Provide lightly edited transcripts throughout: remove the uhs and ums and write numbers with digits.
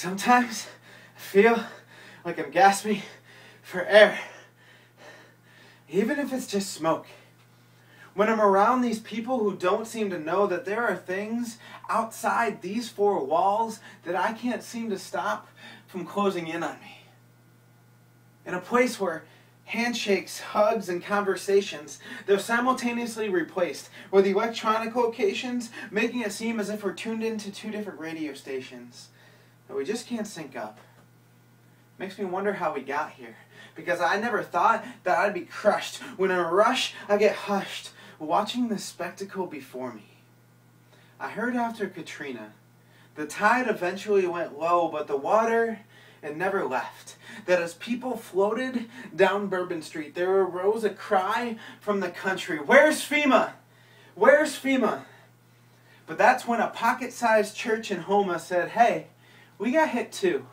Sometimes I feel like I'm gasping for air, even if it's just smoke. When I'm around these people who don't seem to know that there are things outside these four walls that I can't seem to stop from closing in on me. In a place where handshakes, hugs, and conversations, they're simultaneously replaced with electronic locations, making it seem as if we're tuned into two different radio stations that we just can't sync up. Makes me wonder how we got here, because I never thought that I'd be crushed when in a rush I get hushed watching the spectacle before me. I heard after Katrina, the tide eventually went low, but the water, it never left. That as people floated down Bourbon Street, there arose a cry from the country, "Where's FEMA? Where's FEMA?" But that's when a pocket-sized church in Houma said, "Hey, we got hit too,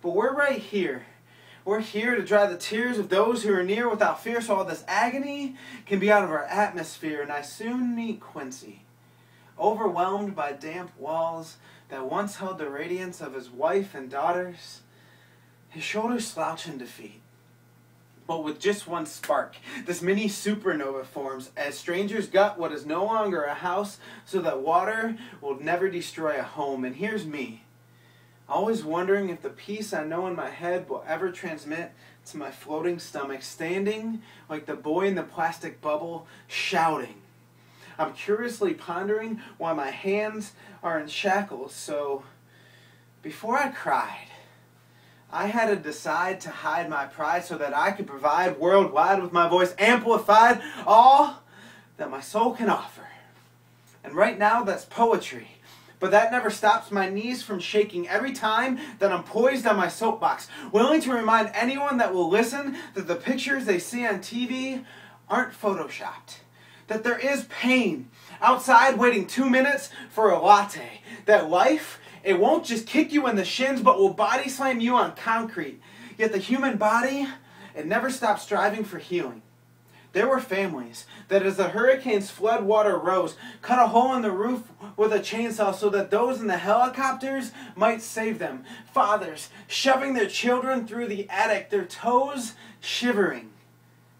but we're right here. We're here to dry the tears of those who are near without fear, so all this agony can be out of our atmosphere." And I soon meet Quincy, overwhelmed by damp walls that once held the radiance of his wife and daughters. His shoulders slouch in defeat, but with just one spark, this mini supernova forms as strangers gut what is no longer a house so that water will never destroy a home. And here's me, always wondering if the peace I know in my head will ever transmit to my floating stomach, standing like the boy in the plastic bubble, shouting. I'm curiously pondering why my hands are in shackles, so before I cried, I had to decide to hide my pride so that I could provide worldwide with my voice amplified all that my soul can offer. And right now that's poetry. But that never stops my knees from shaking every time that I'm poised on my soapbox, willing to remind anyone that will listen that the pictures they see on TV aren't photoshopped. That there is pain outside waiting 2 minutes for a latte. That life, it won't just kick you in the shins, but will body slam you on concrete. Yet the human body, it never stops striving for healing. There were families that as the hurricane's flood water rose, cut a hole in the roof with a chainsaw so that those in the helicopters might save them. Fathers shoving their children through the attic, their toes shivering,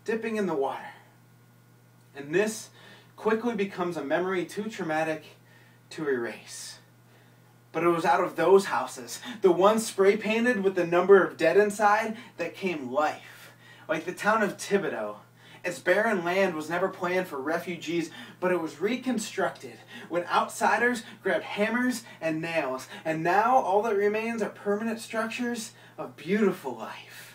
dipping in the water. And this quickly becomes a memory too traumatic to erase. But it was out of those houses, the ones spray painted with the number of dead inside, that came life. Like the town of Thibodeau. Its barren land was never planned for refugees, but it was reconstructed when outsiders grabbed hammers and nails. And now all that remains are permanent structures of beautiful life.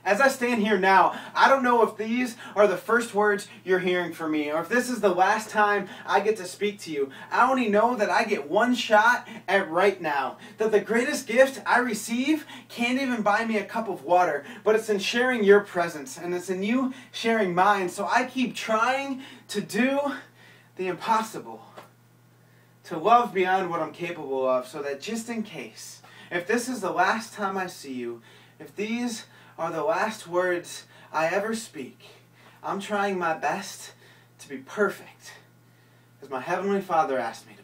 As I stand here now, I don't know if these are the first words you're hearing from me, or if this is the last time I get to speak to you. I only know that I get one shot at right now. That the greatest gift I receive can't even buy me a cup of water, but it's in sharing your presence, and it's in you sharing mine. So I keep trying to do the impossible. To love beyond what I'm capable of, so that just in case, if this is the last time I see you, if these are the last words I ever speak, I'm trying my best to be perfect, as my Heavenly Father asked me to.